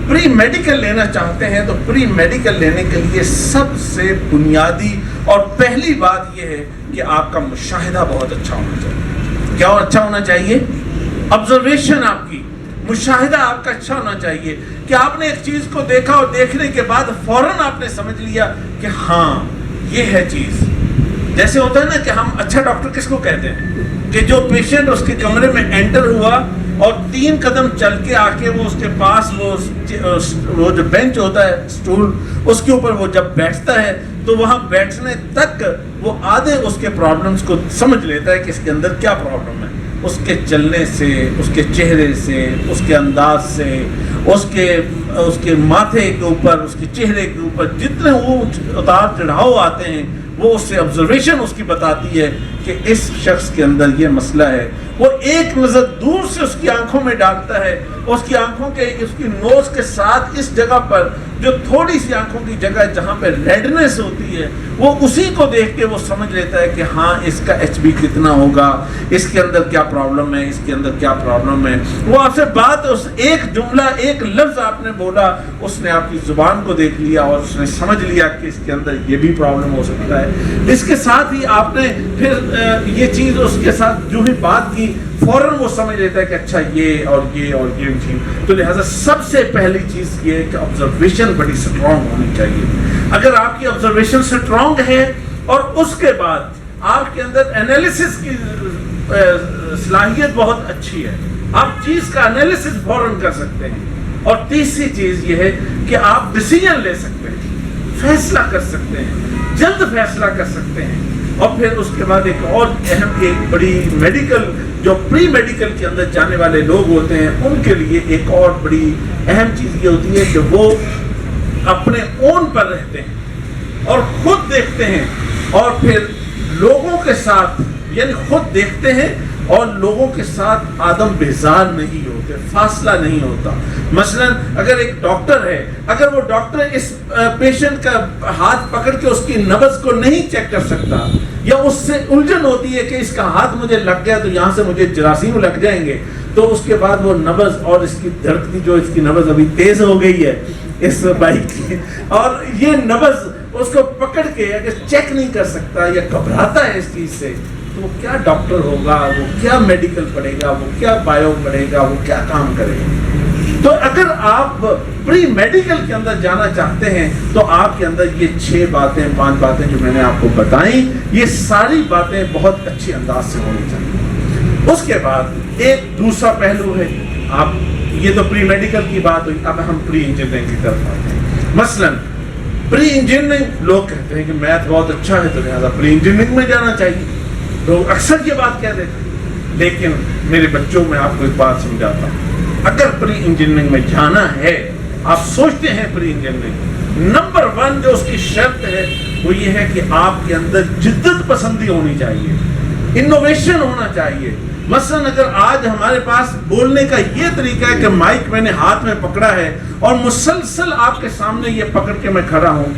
Pre medical لینا چاہتے ہیں تو پری میڈیکل لینے کے لیے سب سے بنیادی اور پہلی بات یہ ہے کہ آپ کا مشاہدہ بہت اچھا ہونا چاہیے. کیا اچھا ہونا چاہیے؟ آبزرویشن آپ کی، مشاہدہ آپ کا اچھا ہونا چاہیے کہ آپ نے ایک چیز کو دیکھا اور دیکھنے کے بعد فوراً آپ نے سمجھ لیا کہ ہاں یہ ہے چیز. جیسے ہوتا ہے نا کہ ہم اچھا ڈاکٹر کس کو کہتے ہیں؟ کہ جو پیشنٹ اس کے کمرے میں انٹر ہوا اور 3 قدم چل کے آ کے وہ اس کے پاس وہ جو بینچ ہوتا ہے اسٹول، اس کے اوپر وہ جب بیٹھتا ہے تو وہاں بیٹھنے تک وہ آدھے اس کے پرابلمز کو سمجھ لیتا ہے کہ اس کے اندر کیا پرابلم ہے. اس کے چلنے سے، اس کے چہرے سے، اس کے انداز سے، اس کے ماتھے کے اوپر، اس کے چہرے کے اوپر جتنے وہ اتار چڑھاؤ آتے ہیں وہ اس سے آبزرویشن اس کی بتاتی ہے کہ اس شخص کے اندر یہ مسئلہ ہے. وہ ایک نظر دور سے اس کی آنکھوں میں ڈالتا ہے، اس کی آنکھوں کے، اس کی نوز کے ساتھ اس جگہ پر جو تھوڑی سی آنکھوں کی جگہ جہاں پہ ریڈنس ہوتی ہے وہ اسی کو دیکھ کے وہ سمجھ لیتا ہے کہ ہاں اس کا ایچ بی کتنا ہوگا، اس کے اندر کیا پرابلم ہے، اس کے اندر کیا پرابلم ہے. وہ آپ سے بات، اس ایک جملہ، ایک لفظ آپ نے بولا، اس نے آپ کی زبان کو دیکھ لیا اور اس نے سمجھ لیا کہ اس کے اندر یہ بھی پرابلم ہو سکتا ہے. اس کے ساتھ ہی آپ نے پھر یہ چیز اس کے ساتھ جو ہی بات کی فوراً وہ سمجھ لیتا ہے کہ اچھا یہ اور یہ اور یہ چیز. تو لہٰذا سب سے پہلی چیز یہ ہے کہ آبزرویشن بڑی اسٹرانگ ہونی چاہیے. اگر آپ کی آبزرویشن اسٹرانگ ہے اور اس کے بعد آپ کے اندر انالیسس کی صلاحیت بہت اچھی ہے، آپ چیز کا انالیسس فوراً کر سکتے ہیں. اور تیسری چیز یہ ہے کہ آپ ڈیسیژن لے سکتے ہیں، فیصلہ کر سکتے ہیں، جلد فیصلہ کر سکتے ہیں. اور پھر اس کے بعد ایک اور اہم، ایک بڑی میڈیکل، جو پری میڈیکل کے اندر جانے والے لوگ ہوتے ہیں ان کے لیے ایک اور بڑی اہم چیز یہ ہوتی ہے کہ وہ اپنے اون پر رہتے ہیں اور خود دیکھتے ہیں اور پھر لوگوں کے ساتھ، یعنی خود دیکھتے ہیں اور لوگوں کے ساتھ آدم بیزار نہیں ہوتے، فاصلہ نہیں ہوتا. مثلا اگر ایک ڈاکٹر ہے، اگر وہ ڈاکٹر اس پیشنٹ کا ہاتھ پکڑ کے اس کی نبض کو نہیں چیک کر سکتا، یا اس سے الجھن ہوتی ہے کہ اس کا ہاتھ مجھے لگ گیا تو یہاں سے مجھے جراثیم لگ جائیں گے، تو اس کے بعد وہ نبض اور اس کی دھڑکتی، جو اس کی نبض ابھی تیز ہو گئی ہے اس بائک کی، اور یہ نبض اس کو پکڑ کے اگر چیک نہیں کر سکتا یا گھبراتا ہے اس چیز سے، تو وہ کیا ڈاکٹر ہوگا، وہ کیا میڈیکل پڑھے گا، وہ کیا بایو پڑھے گا، وہ کیا کام کرے گا. تو اگر آپ پری میڈیکل کے اندر جانا چاہتے ہیں تو آپ کے اندر یہ 6 باتیں، 5 باتیں جو میں نے آپ کو بتائیں، یہ ساری باتیں بہت اچھی انداز سے ہونی چاہیے. اس کے بعد ایک دوسرا پہلو ہے، آپ، یہ تو پری میڈیکل کی بات ہوئی، اب ہم پری انجینئرنگ کی طرف آتے ہیں. مثلا پری انجینئرنگ، لوگ کہتے ہیں کہ میتھ بہت اچھا ہے تو لہٰذا پری انجینئرنگ میں جانا چاہیے، لوگ اکثر یہ بات کہہ دیتے ہیں. لیکن میرے بچوں میں آپ کو ایک بات سمجھاتا ہوں، اگر پری انجینئرنگ میں جانا ہے، آپ سوچتے ہیں پری انجینئرنگ، نمبر 1 جو اس کی شرط ہے وہ یہ ہے کہ آپ کے اندر جدت پسندی ہونی چاہیے، انوویشن ہونا چاہیے. مثلا اگر آج ہمارے پاس بولنے کا یہ طریقہ ہے کہ مائک میں نے ہاتھ میں پکڑا ہے اور مسلسل آپ کے سامنے یہ پکڑ کے میں کھڑا ہوں،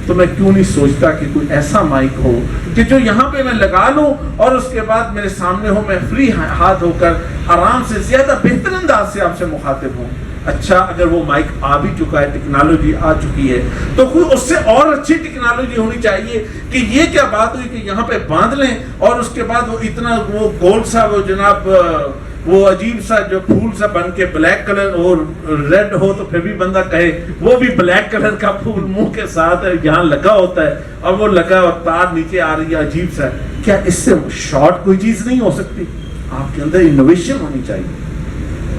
تو میں کیوں نہیں سوچتا کہ کوئی ایسا مائک ہو کہ جو یہاں پہ میں لگا لوں اور اس کے بعد میرے سامنے ہو، میں فری ہاتھ ہو کر آرام سے زیادہ بہتر انداز سے آپ سے مخاطب ہوں. اچھا اگر وہ مائک آ بھی چکا ہے، ٹیکنالوجی آ چکی ہے، تو کوئی اس سے اور اچھی ٹیکنالوجی ہونی چاہیے کہ یہ کیا بات ہوئی کہ یہاں پہ باندھ لیں اور اس کے بعد وہ اتنا وہ گول سا، وہ جناب وہ عجیب سا جو پھول سا بن کے بلیک کلر اور ریڈ ہو تو پھر بھی بندہ کہے وہ بھی بلیک کلر کا پھول منہ کے ساتھ یہاں لگا ہوتا ہے اور وہ لگا اور تار نیچے آ رہی ہے عجیب سا. کیا اس سے شارٹ کوئی چیز نہیں ہو سکتی؟ آپ کے اندر انوویشن ہونی چاہیے،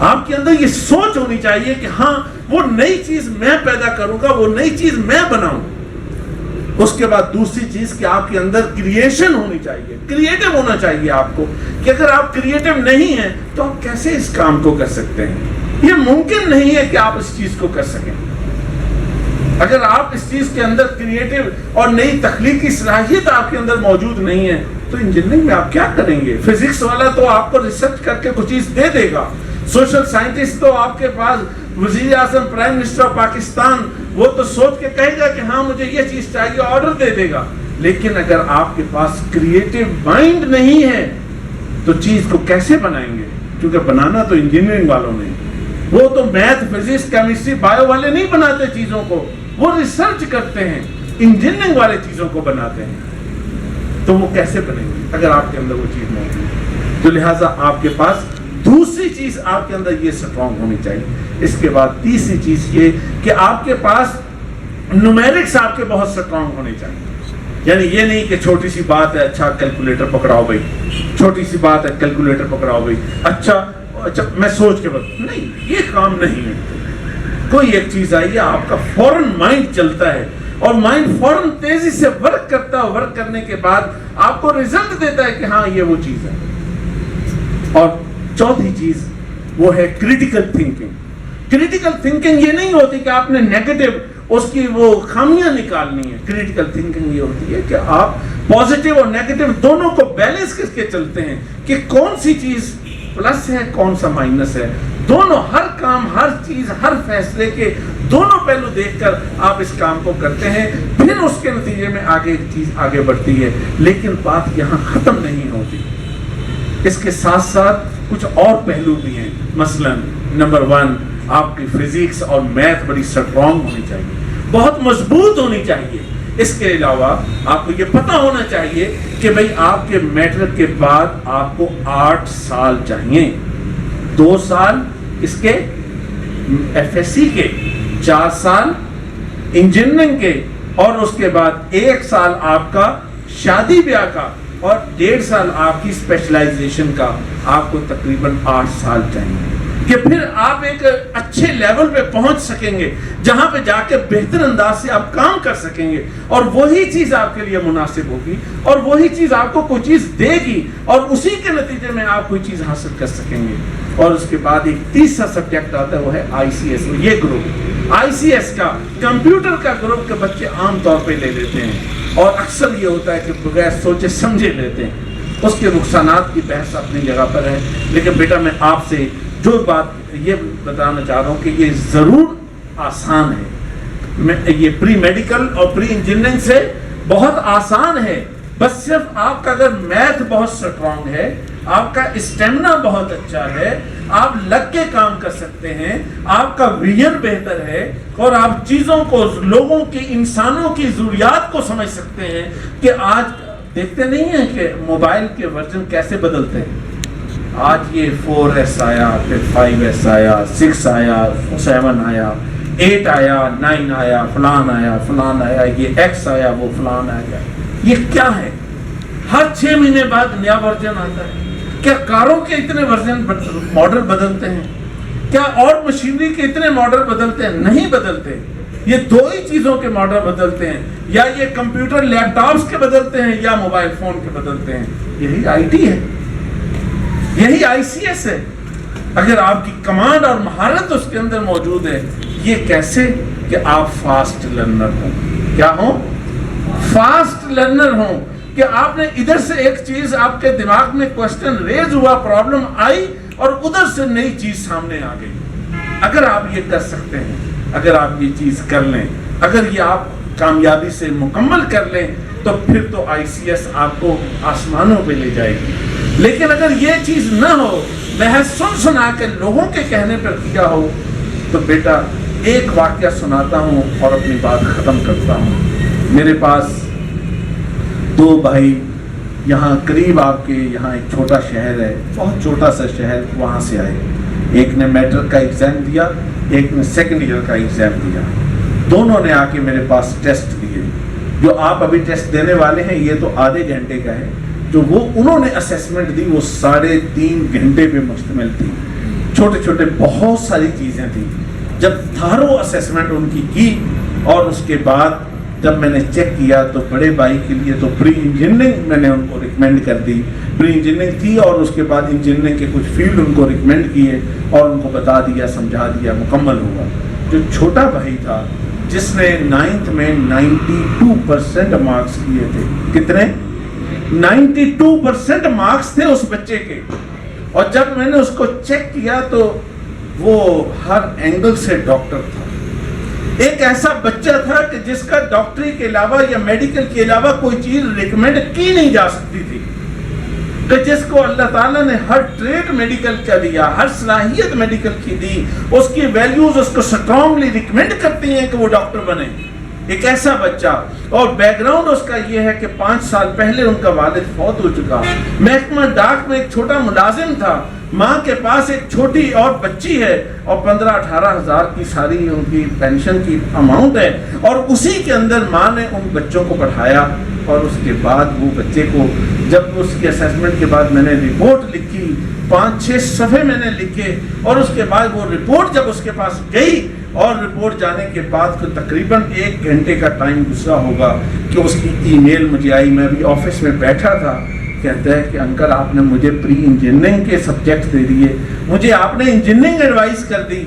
آپ کے اندر یہ سوچ ہونی چاہیے کہ ہاں وہ نئی چیز میں پیدا کروں گا، وہ نئی چیز میں بناؤں. اس کے بعد دوسری چیز کہ آپ کے اندر کریشن ہونی چاہیے، کریٹو ہونا چاہیے آپ کو، کہ اگر آپ کریٹو نہیں ہیں تو آپ کیسے اس کام کو کر سکتے ہیں؟ یہ ممکن نہیں ہے کہ آپ اس چیز کو کر سکیں. اگر آپ اس چیز کے اندر کریٹو اور نئی تخلیقی صلاحیت آپ کے اندر موجود نہیں ہے تو انجینئرنگ میں آپ کیا کریں گے؟ فزکس والا تو آپ کو ریسرچ کر کے کچھ چیز دے دے گا، سوشل سائنٹسٹ تو آپ کے پاس، وزیر اعظم، پرائم منسٹر آف پاکستان، وہ تو سوچ کے کہے گا کہ ہاں مجھے یہ چیز چاہیے، آرڈر دے دے گا. لیکن اگر آپ کے پاس کریٹو مائنڈ نہیں ہے تو چیز کو کیسے بنائیں گے؟ کیونکہ بنانا تو انجینئرنگ والوں نے. وہ تو میتھ فزکس کیمسٹری بایو والے نہیں بناتے چیزوں کو، وہ ریسرچ کرتے ہیں، انجینئرنگ والے چیزوں کو بناتے ہیں. تو وہ کیسے بنیں گے اگر آپ کے اندر وہ چیز نہیں ہے؟ تو لہٰذا آپ کے پاس دوسری چیز آپ کے اندر یہ سٹرونگ ہونی چاہیے. اس کے بعد تیسری چیز یہ کہ آپ کے پاس نومیرکس آپ کے بہت سٹرونگ ہونے چاہیے. یعنی یہ نہیں کہ چھوٹی سی بات ہے اچھا کیلکولیٹر پکڑاؤ بھائی، چھوٹی سی بات ہے کیلکولیٹر پکڑاؤ بھائی، اچھا میں سوچ کے بتا، نہیں، یہ کام نہیں ہے. کوئی ایک چیز آئی ہے، آپ کا فوراً مائنڈ چلتا ہے اور مائنڈ فوراً تیزی سے ورک کرتا ہے، ورک کرنے کے بعد آپ کو ریزلٹ دیتا ہے کہ ہاں یہ وہ چیز ہے. اور چوتھی چیز وہ ہے کریٹیکل تھنکنگ. کریٹیکل تھنکنگ یہ نہیں ہوتی کہ آپ نے نیگیٹو اس کی وہ خامیاں نکالنی ہے. کریٹیکل تھنکنگ یہ ہوتی ہے کہ آپ پازیٹیو اور نیگیٹو دونوں کو بیلنس کر کے چلتے ہیں کہ کون سی چیز پلس ہے کون سا مائنس ہے. دونوں، ہر کام، ہر چیز، ہر فیصلے کے دونوں پہلو دیکھ کر آپ اس کام کو کرتے ہیں، پھر اس کے نتیجے میں آگے ایک چیز آگے بڑھتی ہے. لیکن بات یہاں ختم نہیں ہوتی، اس کے ساتھ ساتھ کچھ اور پہلو بھی ہیں. مثلا نمبر 1، آپ کی فزکس اور میتھ بڑی سٹرونگ ہونی چاہیے، بہت مضبوط ہونی چاہیے. اس کے علاوہ آپ کو یہ پتا ہونا چاہیے کہ بھئی آپ کے میٹرک کے بعد آپ کو 8 سال چاہیے. 2 سال اس کے ایف ایس سی کے، 4 سال انجینئرنگ کے، اور اس کے بعد 1 سال آپ کا شادی بیاہ کا، اور 1.5 سال آپ کی اسپیشلائزیشن کا. آپ کو تقریباً 8 سال چاہیے کہ پھر آپ ایک اچھے لیول پہ پہنچ سکیں گے جہاں پہ جا کے بہتر انداز سے آپ کام کر سکیں گے، اور وہی چیز آپ کے لیے مناسب ہوگی، اور وہی چیز آپ کو کوئی چیز دے گی، اور اسی کے نتیجے میں آپ کوئی چیز حاصل کر سکیں گے. اور اس کے بعد ایک تیسرا سبجیکٹ آتا ہے، وہ ہے آئی سی ایس. یہ گروپ آئی سی ایس کا، کمپیوٹر کا گروپ کے بچے عام طور پہ لے لیتے ہیں، اور اکثر یہ ہوتا ہے کہ بغیر سوچے سمجھے لیتے ہیں. اس کے نقصانات کی بحث اپنی جگہ پر ہے، لیکن بیٹا میں آپ سے جو بات یہ بتانا چاہ رہا ہوں کہ یہ ضرور آسان ہے. یہ پری میڈیکل اور پری انجینئرنگ سے بہت آسان ہے. بس صرف آپ کا اگر میتھ بہت سٹرونگ ہے، آپ کا اسٹیمنا بہت اچھا ہے، آپ لگ کے کام کر سکتے ہیں، آپ کا ویژن بہتر ہے، اور آپ چیزوں کو، لوگوں کی، انسانوں کی ضروریات کو سمجھ سکتے ہیں. کہ آج دیکھتے نہیں ہیں کہ موبائل کے ورژن کیسے بدلتے ہیں. آج یہ 4S آیا، پھر 5S آیا، 6 آیا، 7 آیا، 8 آیا، 9 آیا، فلان آیا، فلان آیا، یہ X آیا، وہ فلان آیا. یہ کیا ہے؟ ہر 6 مہینے بعد نیا ورژن آتا ہے. کیا کاروں کے اتنے ورژن ماڈل بدلتے ہیں؟ کیا اور مشینری کے اتنے ماڈل بدلتے ہیں؟ نہیں بدلتے. یہ 2 ہی چیزوں کے ماڈل بدلتے ہیں، یا یہ کمپیوٹر لیپ ٹاپس کے بدلتے ہیں، یا موبائل فون کے بدلتے ہیں. یہی آئی ٹی ہے، یہی آئی سی ایس ہے. اگر آپ کی کمانڈ اور مہارت اس کے اندر موجود ہے. یہ کیسے؟ کہ آپ فاسٹ لرنر ہوں. کیا ہوں؟ فاسٹ لرنر ہوں. کہ آپ نے ادھر سے ایک چیز، آپ کے دماغ میں کوسچن ریز ہوا، پرابلم آئی، اور ادھر سے نئی چیز سامنے آ گئی. اگر آپ یہ کر سکتے ہیں، اگر آپ یہ چیز کر لیں، اگر یہ آپ کامیابی سے مکمل کر لیں، تو پھر تو آئی سی ایس آپ کو آسمانوں پہ لے جائے گی. لیکن اگر یہ چیز نہ ہو، محض سنا کے لوگوں کے کہنے پر کیا ہو، تو بیٹا ایک واقعہ سناتا ہوں اور اپنی بات ختم کرتا ہوں. میرے پاس 2 بھائی یہاں قریب، آپ کے یہاں ایک چھوٹا شہر ہے، بہت چھوٹا سا شہر، وہاں سے آئے. ایک نے میٹرک کا ایگزام دیا، ایک نے سیکنڈ ایئر کا ایگزام دیا. دونوں نے آ کے میرے پاس ٹیسٹ دیے. جو آپ ابھی ٹیسٹ دینے والے ہیں یہ تو آدھے گھنٹے کا ہے. جو وہ انہوں نے اسیسمنٹ دی وہ 3.5 گھنٹے پہ مشتمل تھی. چھوٹے چھوٹے بہت ساری چیزیں تھیں. جب تھارو اسیسمنٹ ان کی، اور اس کے بعد جب میں نے چیک کیا تو بڑے بھائی کے لیے تو پری انجینئرنگ میں نے ان کو ریکمینڈ کر دی. پری انجینئرنگ تھی، اور اس کے بعد انجینئرنگ کے کچھ فیلڈ ان کو ریکمینڈ کیے، اور ان کو بتا دیا، سمجھا دیا، مکمل ہوا. جو چھوٹا بھائی تھا جس نے 9th میں 92% مارکس کیے تھے. کتنے؟ 92% مارکس تھے اس بچے کے. اور جب میں نے اس کو چیک کیا تو وہ ہر اینگل سے ڈاکٹر تھا. ایک ایسا بچہ تھا کہ جس کا ڈاکٹری کے علاوہ یا میڈیکل کے علاوہ کوئی چیز ریکمینڈ کی نہیں جا سکتی تھی. کہ جس کو اللہ تعالیٰ نے ہر ٹریڈ میڈیکل کا دیا، ہر صلاحیت میڈیکل کی دی، اس کی ویلیوز اس کو سٹرونگلی ریکمینڈ کرتی ہیں کہ وہ ڈاکٹر بنے، ایک ایسا بچہ، اور بیک گراؤنڈ اس کا یہ ہے کہ 5 سال پہلے ان کا والد فوت ہو چکا، محکمہ ڈاک میں ایک چھوٹا ملازم تھا، ماں کے پاس ایک چھوٹی اور بچی ہے، اور 15-18 ہزار کی ساری ان کی پینشن کی اماؤنٹ ہے، اور اسی کے اندر ماں نے ان بچوں کو پڑھایا، اور اس کے بعد وہ بچے کو جب اس کی اسیسمنٹ کے بعد میں نے رپورٹ لکھی، 5-6 صفحے میں نے لکھے، اور اس کے بعد وہ رپورٹ جب اس کے پاس گئی، اور رپورٹ جانے کے بعد تقریباً 1 گھنٹے کا ٹائم گزرا ہوگا کہ اس کی ای میل مجھے آئی، میں بھی آفس میں بیٹھا تھا، کہتا ہے کہ انکل آپ نے مجھے پری انجینئرنگ کے سبجیکٹ دے دیے، مجھے آپ نے انجینئرنگ ایڈوائز کر دی۔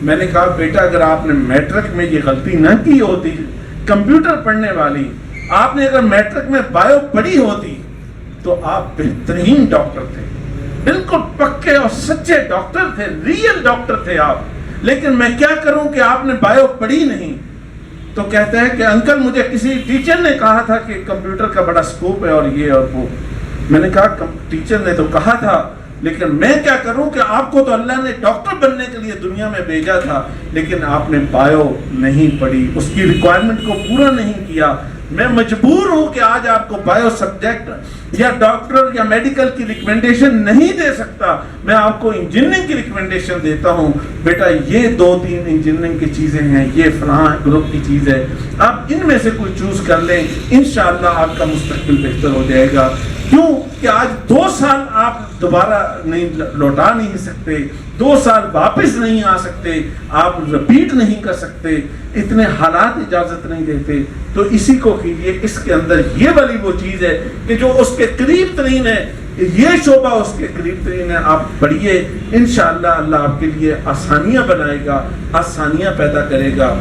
میں نے کہا بیٹا اگر آپ نے میٹرک میں یہ غلطی نہ کی ہوتی، کمپیوٹر پڑھنے والی، آپ نے اگر میٹرک میں بایو پڑھی ہوتی تو آپ بہترین ڈاکٹر تھے، بالکل پکے اور سچے ڈاکٹر تھے، ریئل ڈاکٹر تھے آپ، لیکن میں کیا کروں کہ آپ نے بایو پڑھی نہیں۔ تو کہتا ہے کہ انکل مجھے کسی ٹیچر نے کہا تھا کہ کمپیوٹر کا بڑا سکوپ ہے اور یہ اور وہ۔ میں نے کہا ٹیچر نے تو کہا تھا، لیکن میں کیا کروں کہ آپ کو تو اللہ نے ڈاکٹر بننے کے لیے دنیا میں بھیجا تھا، لیکن آپ نے بایو نہیں پڑھی، اس کی ریکوائرمنٹ کو پورا نہیں کیا۔ میں مجبور ہوں کہ آج آپ کو بایو سبجیکٹ یا ڈاکٹر یا میڈیکل کی ریکمنڈیشن نہیں دے سکتا، میں آپ کو انجینئرنگ کی ریکمنڈیشن دیتا ہوں، بیٹا یہ 2-3 انجینئرنگ کی چیزیں ہیں، یہ فلاں گروپ کی چیز ہے، آپ ان میں سے کوئی چوز کر لیں، انشاءاللہ آپ کا مستقبل بہتر ہو جائے گا۔ کیوں کہ آج 2 سال آپ دوبارہ نہیں لوٹا نہیں سکتے، 2 سال واپس نہیں آ سکتے، آپ رپیٹ نہیں کر سکتے، اتنے حالات اجازت نہیں دیتے، تو اسی کو کیجیے۔ اس کے اندر یہ والی وہ چیز ہے کہ جو اس کے قریب ترین ہے، یہ شعبہ اس کے قریب ترین ہے، آپ پڑھیے، انشاءاللہ اللہ آپ کے لیے آسانیاں بنائے گا، آسانیاں پیدا کرے گا۔